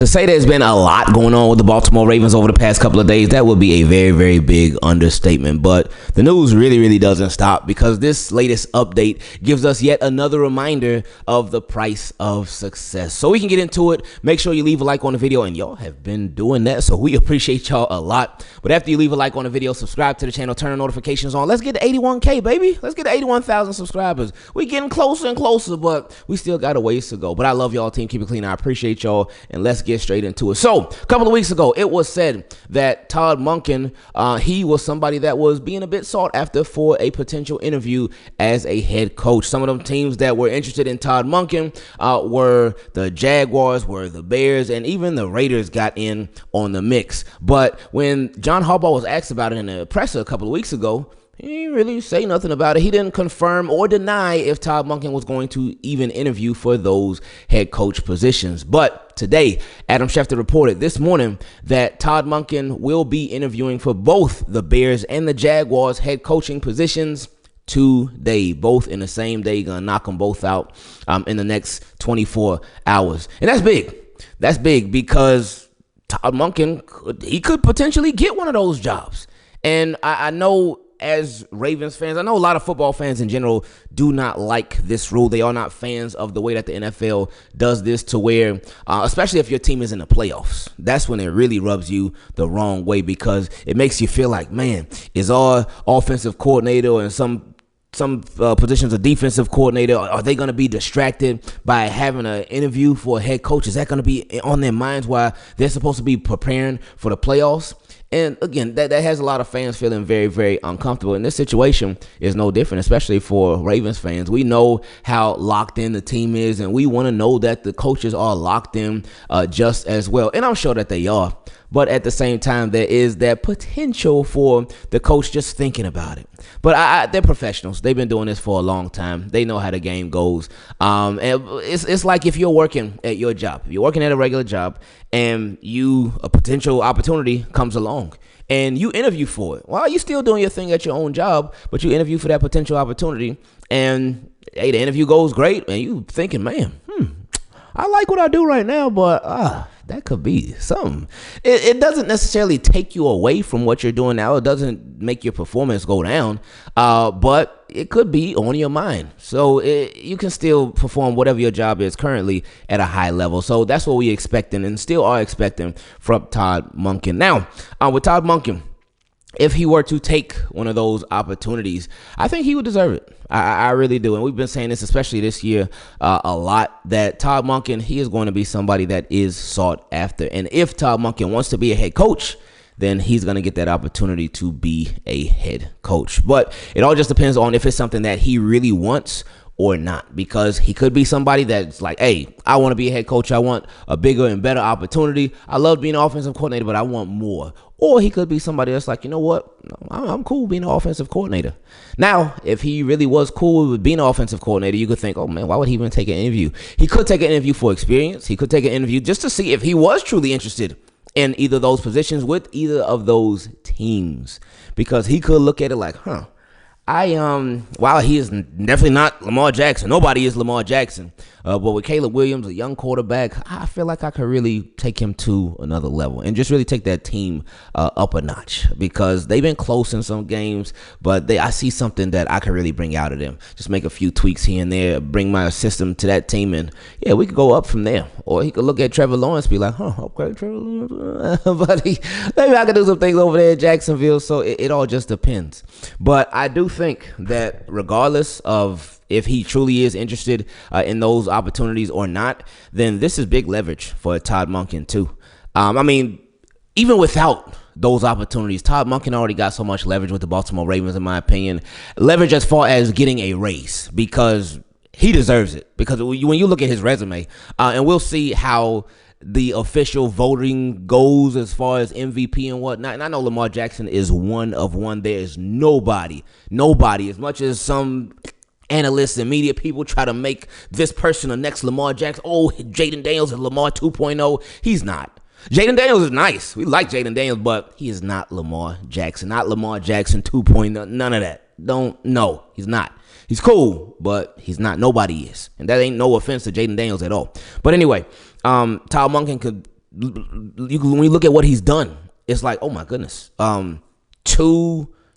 To say there's been a lot going on with the Baltimore Ravens over the past couple of days, that would be a very, very big understatement. But the news really doesn't stop, because this latest update gives us yet another reminder of the price of success. So we can get into it. Make sure you leave a like on the video, and y'all have been doing that, so we appreciate y'all a lot. But after you leave a like on the video, subscribe to the channel, turn the notifications on. Let's get to 81K, baby. Let's get to 81,000 subscribers. We're getting closer and closer, but we still got a ways to go. But I love y'all, Team Keep It Clean. I appreciate y'all, and let's get straight into it. So a couple of weeks ago, it was said that Todd Monken, he was somebody that was being a bit sought after for a potential interview as a head coach. Some of them teams that were interested in Todd Monken were the Jaguars, were the Bears, and even the Raiders got in on the mix. But when John Harbaugh was asked about it in the presser a couple of weeks ago, he didn't really say nothing about it. He didn't confirm or deny if Todd Monken was going to even interview for those head coach positions. But today, Adam Schefter reported this morning that Todd Monken will be interviewing for both the Bears and the Jaguars head coaching positions today, both in the same day. Gonna knock them both out in the next 24 hours. And that's big. That's big because Todd Monken, he could potentially get one of those jobs. And I know, as Ravens fans, I know a lot of football fans in general do not like this rule. They are not fans of the way that the NFL does this, to where, especially if your team is in the playoffs, that's when it really rubs you the wrong way, because it makes you feel like, man, is our offensive coordinator and some positions of defensive coordinator, are they going to be distracted by having an interview for a head coach? Is that going to be on their minds while they're supposed to be preparing for the playoffs? And again, that has a lot of fans feeling very uncomfortable. And this situation is no different, especially for Ravens fans. We know how locked in the team is, and we want to know that the coaches are locked in just as well. And I'm sure that they are. But at the same time, there is that potential for the coach just thinking about it. But they're professionals. They've been doing this for a long time. They know how the game goes. And it's like if you're working at your job. If you're working at a regular job and a potential opportunity comes along and you interview for it. Well, you're still doing your thing at your own job, but you interview for that potential opportunity. And, hey, the interview goes great. And you thinking, man, I like what I do right now, but that could be something. It doesn't necessarily take you away from what you're doing now. It doesn't make your performance go down, but it could be on your mind. So you can still perform whatever your job is currently at a high level. So that's what we expecting and still are expecting from Todd Monken. Now, with Todd Monken, if he were to take one of those opportunities, I think he would deserve it. I really do. And we've been saying this, especially this year, a lot, that Todd Monken, he is going to be somebody that is sought after. And if Todd Monken wants to be a head coach, then he's going to get that opportunity to be a head coach. But it all just depends on if it's something that he really wants or not, because he could be somebody that's like, hey, I want to be a head coach. I want a bigger and better opportunity. I love being an offensive coordinator, but I want more. Or he could be somebody that's like, you know what, I'm cool being an offensive coordinator. Now, if he really was cool with being an offensive coordinator, you could think, oh man, why would he even take an interview? He could take an interview for experience. He could take an interview just to see if he was truly interested in either of those positions with either of those teams, because he could look at it like, while he is definitely not Lamar Jackson, nobody is Lamar Jackson, but with Caleb Williams, a young quarterback, I feel like I could really take him to another level and just really take that team up a notch, because they've been close in some games, but I see something that I could really bring out of them. Just make a few tweaks here and there, bring my system to that team, and yeah, we could go up from there. Or he could look at Trevor Lawrence, be like, okay, Trevor Lawrence, but maybe I could do some things over there in Jacksonville. So it all just depends. But I do think that regardless of if he truly is interested in those opportunities or not, then this is big leverage for Todd Monken too. I mean, even without those opportunities, Todd Monken already got so much leverage with the Baltimore Ravens, in my opinion. Leverage as far as getting a raise, because he deserves it. Because when you look at his resume, and we'll see how the official voting goes as far as MVP and whatnot. And I know Lamar Jackson is one of one. There is nobody, as much as some analysts and media people try to make this person the next Lamar Jackson. Oh, Jaden Daniels is Lamar 2.0. He's not. Jaden Daniels is nice. We like Jaden Daniels, but he is not Lamar Jackson. Not Lamar Jackson 2.0. None of that. No, he's not. He's cool, but he's not. Nobody is. And that ain't no offense to Jaden Daniels at all. But anyway, Todd Monken could when you look at what he's done, it's like, oh my goodness.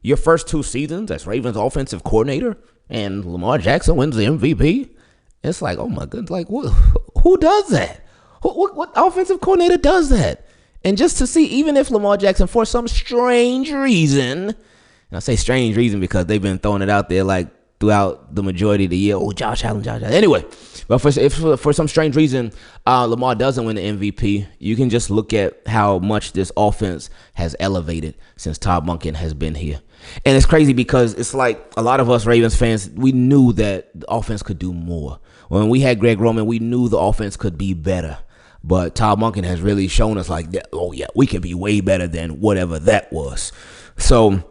Your first 2 seasons as Ravens offensive coordinator, and Lamar Jackson wins the MVP. It's like, oh my goodness, like who does that? What offensive coordinator does that? And just to see, even if Lamar Jackson, for some strange reason, and I say strange reason because they've been throwing it out there like throughout the majority of the year, Josh Allen. Anyway, but if for some strange reason Lamar doesn't win the MVP, you can just look at how much this offense has elevated since Todd Monken has been here. And it's crazy because it's like a lot of us Ravens fans, we knew that the offense could do more. When we had Greg Roman, we knew the offense could be better. But Todd Monken has really shown us like, oh yeah, we can be way better than whatever that was. So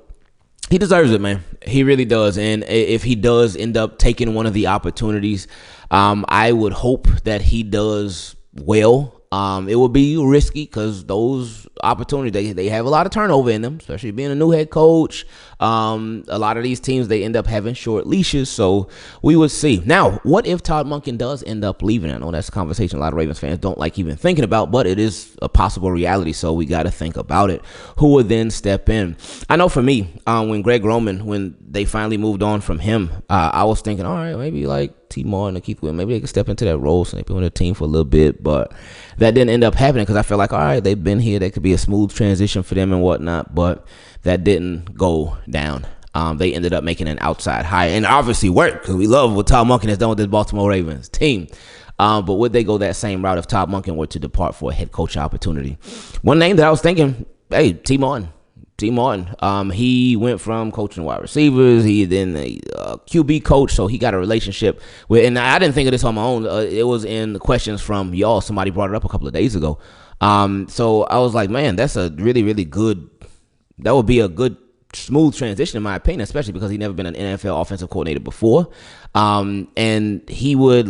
he deserves it, man. He really does. And if he does end up taking one of the opportunities, I would hope that he does well. It would be risky because those opportunities, they have a lot of turnover in them, especially being a new head coach. A lot of these teams, they end up having short leashes, so we would see. Now, what if Todd Monken does end up leaving? I know that's a conversation a lot of Ravens fans don't like even thinking about, but it is a possible reality, so we got to think about it. Who would then step in? I know for me, when Greg Roman, when they finally moved on from him, I was thinking, all right, maybe like T. Martin or Keith Will, maybe they could step into that role so they put on the team for a little bit, but that didn't end up happening because I felt like, all right, they've been here, that could be a smooth transition for them and whatnot, but that didn't go down. They ended up making an outside hire, and obviously worked because we love what Todd Monken has done with this Baltimore Ravens team. But would they go that same route if Todd Monken were to depart for a head coach opportunity? One name that I was thinking, hey, T. Martin. He went from coaching wide receivers. He then a QB coach, so he got a relationship with. And I didn't think of this on my own. It was in the questions from y'all. Somebody brought it up a couple of days ago. So I was like, man, that's a really, really good. That would be a good smooth transition in my opinion, especially because he'd never been an NFL offensive coordinator before. And he would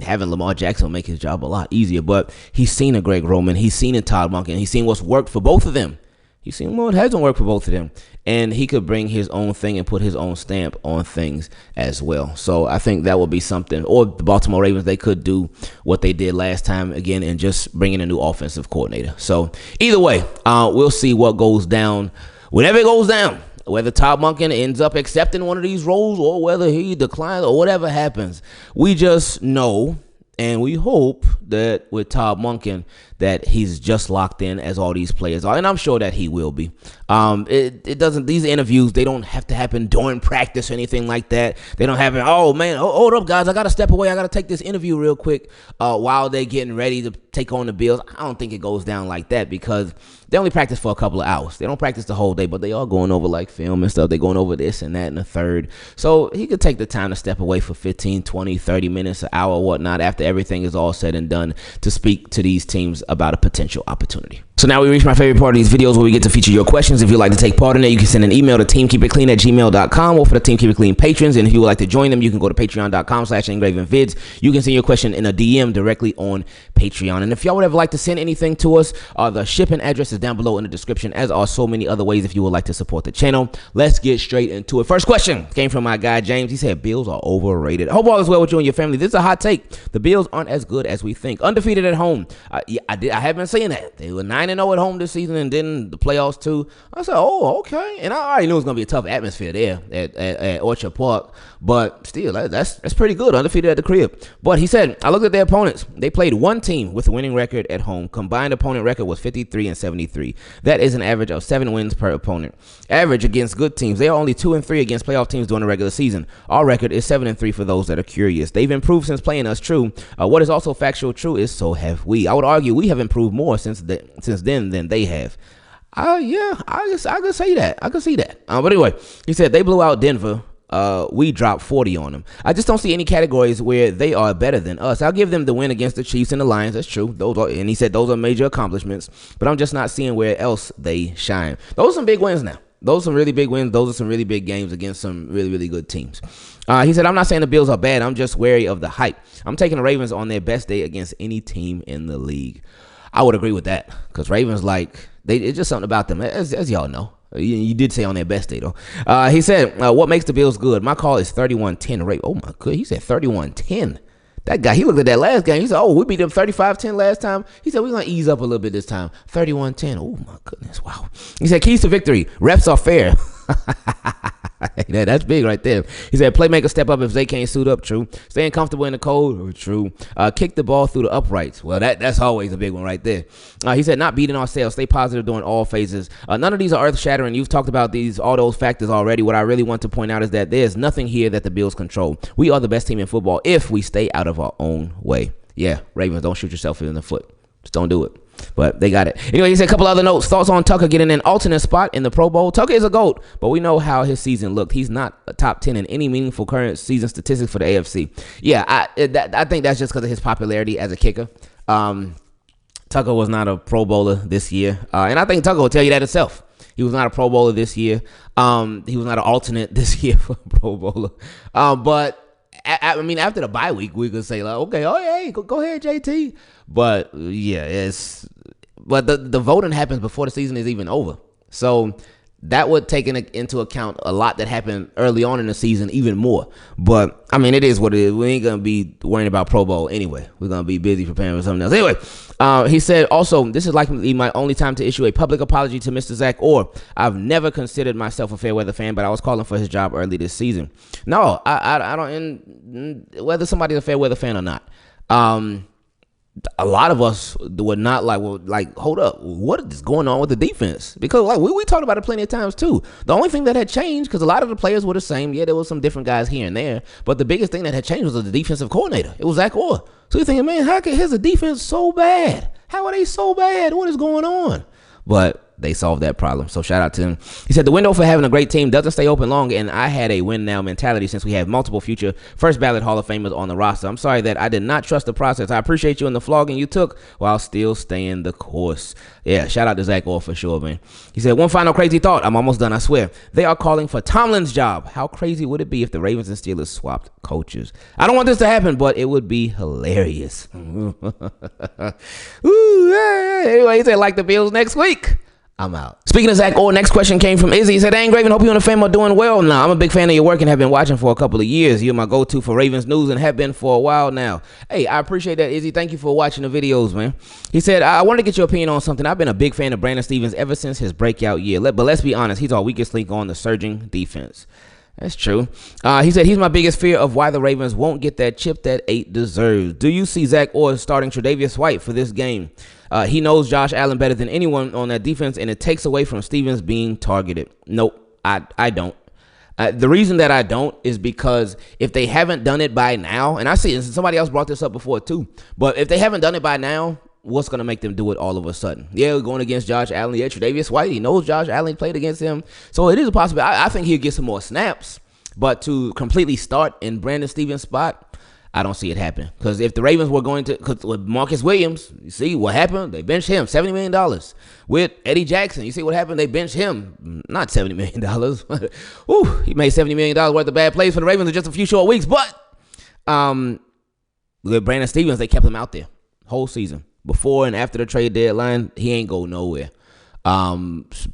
having Lamar Jackson will make his job a lot easier. But he's seen a Greg Roman, he's seen a Todd Monken, he's seen what's worked for both of them. He's seen what hasn't worked for both of them. And he could bring his own thing and put his own stamp on things as well. So I think that would be something. Or the Baltimore Ravens, they could do what they did last time again and just bring in a new offensive coordinator. So either way, we'll see what goes down. Whenever it goes down, whether Todd Monken ends up accepting one of these roles or whether he declines or whatever happens, we just know and we hope that with Todd Monken that he's just locked in as all these players are, and I'm sure that he will be. It doesn't. These interviews, they don't have to happen during practice or anything like that. They don't happen. Oh man, hold up, guys, I gotta step away. I gotta take this interview real quick while they're getting ready to take on the Bills. I don't think it goes down like that because they only practice for a couple of hours. They don't practice the whole day, but they are going over like film and stuff. They're going over this and that and the third. So he could take the time to step away for 15, 20, 30 minutes, an hour, whatnot, after everything is all said and done to speak to these teams about a potential opportunity. So now we reach my favorite part of these videos where we get to feature your questions. If you'd like to take part in it, you can send an email to teamkeepitclean@gmail.com or for the Team Keep It Clean patrons. And if you would like to join them, you can go to patreon.com/Ingravenvids. You can send your question in a DM directly on Patreon. And if y'all would ever like to send anything to us, the shipping address is down below in the description, as are so many other ways if you would like to support the channel. Let's get straight into it. First question came from my guy James. He said, Bills are overrated. I hope all is well with you and your family. This is a hot take. The Bills aren't as good as we think. Undefeated at home. I have been saying that. They were 9-0 at home this season and then the playoffs too. I said, oh, okay. And I already knew it was going to be a tough atmosphere there at Orchard Park. But still, that's pretty good. Undefeated at the crib. But he said, I looked at their opponents. They played one team with a winning record at home. Combined opponent record was 53-73. That is an average of 7 wins per opponent. Average against good teams. They are only 2-3 against playoff teams during the regular season. Our record is 7-3 for those that are curious. They've improved since playing us, true. What is also factual true is so have we. I would argue we have improved more since then than they have. Yeah, I could say that. I could see that. But anyway, he said they blew out Denver. We dropped 40 on them. I just don't see any categories where they are better than us. I'll give them the win against the Chiefs and the Lions. That's true. And he said those are major accomplishments. But I'm just not seeing where else they shine. Those are some big wins now. Those are some really big wins. Those are some really big games against some really, really good teams. He said, I'm not saying the Bills are bad. I'm just wary of the hype. I'm taking the Ravens on their best day against any team in the league. I would agree with that because Ravens, it's just something about them, as y'all know. You did say on their best day, though. He said, what makes the Bills good? My call is 31-10 rate. Oh, my God. He said 31-10. That guy, he looked at that last game. He said, oh, we beat them 35-10 last time. He said, we're going to ease up a little bit this time. 31-10. Oh, my goodness. Wow. He said, keys to victory. Refs are fair. That's big right there. He said, playmakers step up if they can't suit up. True. Staying comfortable in the cold. True. Kick the ball through the uprights. Well, that's always a big one right there. He said, not beating ourselves. Stay positive during all phases. None of these are earth-shattering. You've talked about all those factors already. What I really want to point out is that there's nothing here that the Bills control. We are the best team in football if we stay out of our own way. Yeah, Ravens, don't shoot yourself in the foot. Just don't do it. But they got it. Anyway, he said a couple other notes. Thoughts on Tucker getting an alternate spot in the Pro Bowl. Tucker is a GOAT, but we know how his season looked. He's not a top 10 in any meaningful current season statistics for the AFC. Yeah, I think that's just because of his popularity as a kicker. Tucker was not a Pro Bowler this year. And I think Tucker will tell you that himself. He was not a Pro Bowler this year. He was not an alternate this year for a Pro Bowler. But I mean, after the bye week, we could say, like, okay, oh, hey, go ahead, JT. But, yeah, but the voting happens before the season is even over. So that would take into account a lot that happened early on in the season, even more. But, I mean, it is what it is. We ain't going to be worrying about Pro Bowl anyway. We're going to be busy preparing for something else. Anyway, he said, also, this is likely my only time to issue a public apology to Mr. Zach Orr. I've never considered myself a fair weather fan, but I was calling for his job early this season. No, I don't, whether somebody's a fair weather fan or not. A lot of us would not hold up, what is going on with the defense? Because we talked about it plenty of times too. The only thing that had changed, because a lot of the players were the same. Yeah, there was some different guys here and there, but the biggest thing that had changed was the defensive coordinator. It was Zach Orr. So you're thinking, man, how can his defense so bad? How are they so bad? What is going on? But they solved that problem. So shout out to him. He said the window for having a great team doesn't stay open long, and I had a win now mentality since we have multiple future first ballot Hall of Famers on the roster. I'm sorry that I did not trust the process. I appreciate you in the flogging you took while still staying the course. Yeah, shout out to Zach Orr for sure, man. He said one final crazy thought. I'm almost done, I swear. They are calling for Tomlin's job. How crazy would it be if the Ravens and Steelers swapped coaches? I don't want this to happen, but it would be hilarious. Ooh, yeah. Anyway, he said like the Bills next week. I'm out. Speaking of Zach Orr, next question came from Izzy. He said, hey, Ingraven, hope you and the fam are doing well now. I'm a big fan of your work and have been watching for a couple of years. You're my go-to for Ravens news and have been for a while now. Hey, I appreciate that, Izzy. Thank you for watching the videos, man. He said, I wanted to get your opinion on something. I've been a big fan of Brandon Stevens ever since his breakout year. But let's be honest, he's our weakest link on the surging defense. That's true. He said he's my biggest fear of why the Ravens won't get that chip that 8 deserves. Do you see Zach Orr starting Tre'Davious White for this game? He knows Josh Allen better than anyone on that defense, and it takes away from Stevens being targeted. Nope, I don't. The reason that I don't is because if they haven't done it by now, and I see somebody else brought this up before too, but if they haven't done it by now, what's going to make them do it all of a sudden? Yeah, we're going against Josh Allen. Yeah, Tre'Davious White, he knows Josh Allen played against him. So it is a possibility. I think he'll get some more snaps, but to completely start in Brandon Stevens' spot, I don't see it happen. Because if the Ravens were going to, with Marcus Williams, you see what happened? They benched him, $70 million. With Eddie Jackson, you see what happened? They benched him, not $70 million. Whew, he made $70 million worth of bad plays for the Ravens in just a few short weeks. But with Brandon Stevens, they kept him out there whole season. Before and after the trade deadline, he ain't go nowhere.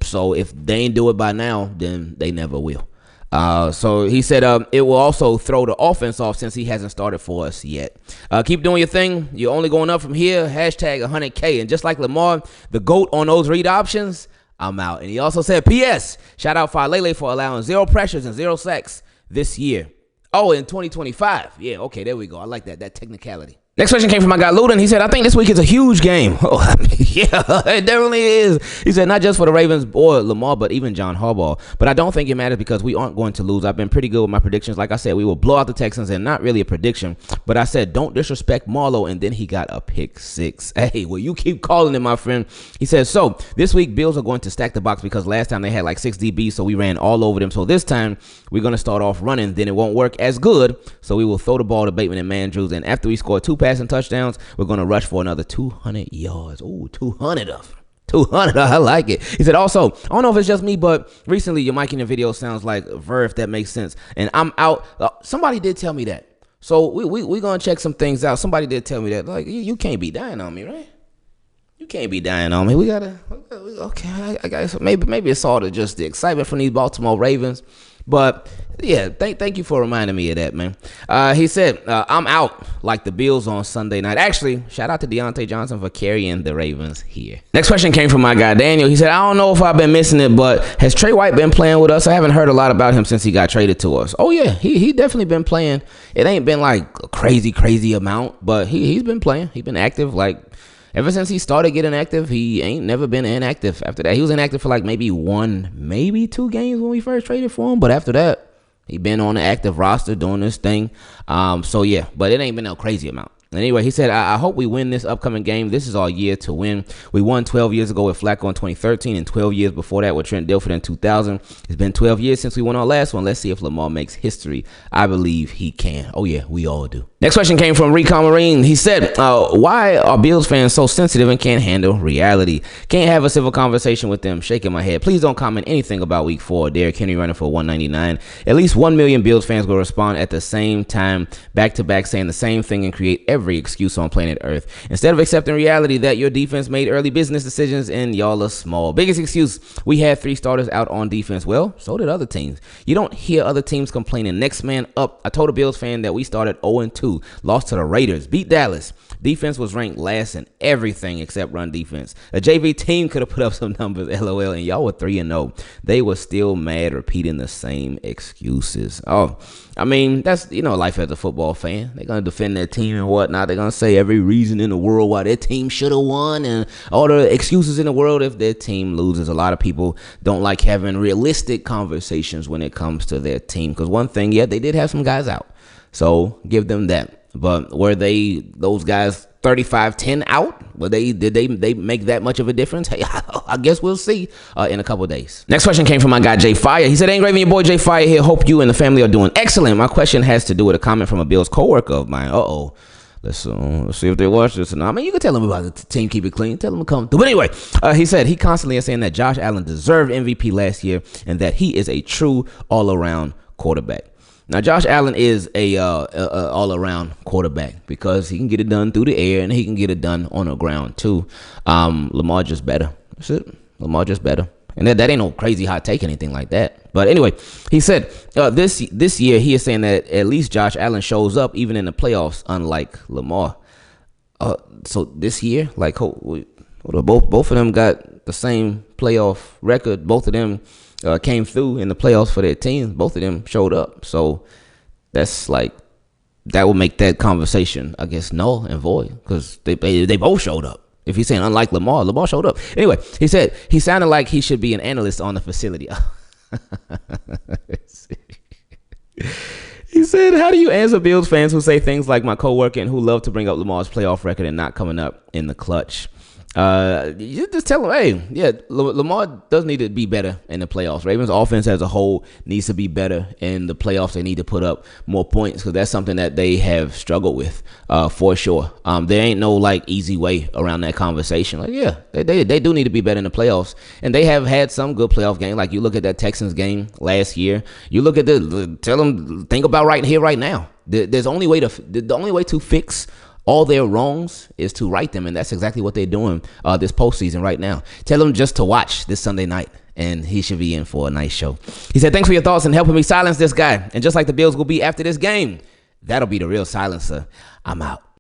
So if they ain't do it by now, then they never will. So he said it will also throw the offense off since he hasn't started for us yet. Keep doing your thing. You're only going up from here. Hashtag 100K. And just like Lamar, the GOAT on those read options, I'm out. And he also said, P.S. Shout out Falele for allowing 0 pressures and 0 sacks this year. Oh, in 2025. Yeah, okay, there we go. I like that technicality. Next question came from my guy Loudon. He said, I think this week is a huge game. Oh, I mean, yeah, it definitely is. He said, not just for the Ravens or Lamar, but even John Harbaugh. But I don't think it matters because we aren't going to lose. I've been pretty good with my predictions. Like I said, we will blow out the Texans, and not really a prediction. But I said, don't disrespect Marlowe, and then he got a pick 6. Hey, well, you keep calling him, my friend. He says, so this week, Bills are going to stack the box because last time they had like 6 DBs, so we ran all over them. So this time, we're going to start off running. Then it won't work as good, so we will throw the ball to Bateman and Mandrews. And after we score 2 passing touchdowns, we're going to rush for another 200 yards. Ooh, 200 of them. 200. I like it. He said, also, I don't know if it's just me, but recently your mic in your video sounds like Ver, if that makes sense. And I'm out. Somebody did tell me that. So we're going to check some things out. Somebody did tell me that. Like, you can't be dying on me, right? You can't be dying on me. Okay, I guess maybe it's all just the excitement from these Baltimore Ravens. But yeah, thank you for reminding me of that, man. He said, I'm out like the Bills on Sunday night. Actually, shout out to Deontay Johnson for carrying the Ravens here. Next question came from my guy Daniel. He said, I don't know if I've been missing it, but has Tre White been playing with us? I haven't heard a lot about him since he got traded to us. Oh yeah, he definitely been playing. It ain't been like a crazy amount, but he's been playing. He's been active. Like ever since he started getting active, he ain't never been inactive after that. He was inactive for like maybe 2 games when we first traded for him, but after that, he been on the active roster doing this thing. So yeah, but it ain't been no crazy amount. Anyway, he said, I hope we win this upcoming game. This is our year to win. We won 12 years ago with Flacco in 2013 and 12 years before that with Trent Dilfer in 2000. It's been 12 years since we won our last one. Let's see if Lamar makes history. I believe he can. Oh yeah, we all do. Next question came from Recon Marine. He said, why are Bills fans so sensitive and can't handle reality? Can't have a civil conversation with them. Shaking my head. Please don't comment anything about week 4. Derrick Henry running for 199. At least 1 million Bills fans will respond at the same time, back to back, saying the same thing and create every excuse on planet Earth. Instead of accepting reality that your defense made early business decisions and y'all are small. Biggest excuse, we had 3 starters out on defense. Well, so did other teams. You don't hear other teams complaining. Next man up. I told a Bills fan that we started 0-2. Lost to the Raiders. Beat Dallas. Defense was ranked last in everything except run defense. A JV team could have put up some numbers, LOL, and y'all were 3-0. They were still mad, repeating the same excuses. Oh, I mean, that's, life as a football fan. They're going to defend their team and whatnot. They're going to say every reason in the world why their team should have won and all the excuses in the world if their team loses. A lot of people don't like having realistic conversations when it comes to their team because one thing, yeah, they did have some guys out. So give them that. But were those guys 35-10 out? Did they make that much of a difference? Hey, I guess we'll see in a couple of days. Next question came from my guy J-Fiah. He said, Ingraven, your boy J-Fiah here. Hope you and the family are doing excellent. My question has to do with a comment from a Bills coworker of mine. Let's see if they watch this or not. I mean, you can tell them about the team, keep it clean. Tell them to come through. But anyway, he said he constantly is saying that Josh Allen deserved MVP last year and that he is a true all-around quarterback. Now, Josh Allen is a all-around quarterback because he can get it done through the air and he can get it done on the ground too. Lamar just better. That's it. Lamar just better. And that ain't no crazy hot take or anything like that. But anyway, he said this year he is saying that at least Josh Allen shows up even in the playoffs, unlike Lamar. So this year, like both of them got the same playoff record. Both of them came through in the playoffs for their teams. Both of them showed up. So that's like, that would make that conversation, I guess, null and void because they both showed up. If he's saying unlike Lamar showed up. Anyway, he said he sounded like he should be an analyst on the facility. He said, how do you answer Bills fans who say things like my coworker and who love to bring up Lamar's playoff record and not coming up in the clutch? You just tell them, hey, yeah, Lamar does need to be better in the playoffs. Ravens offense as a whole needs to be better in the playoffs. They need to put up more points because that's something that they have struggled with for sure. There ain't no like easy way around that conversation. Like, yeah, they do need to be better in the playoffs, and they have had some good playoff games. Like you look at that Texans game last year. You look at tell them, think about right here, right now. The only way to fix all their wrongs is to right them, and that's exactly what they're doing this postseason right now. Tell them just to watch this Sunday night, and he should be in for a nice show. He said, thanks for your thoughts and helping me silence this guy. And just like the Bills will be after this game, that'll be the real silencer. I'm out.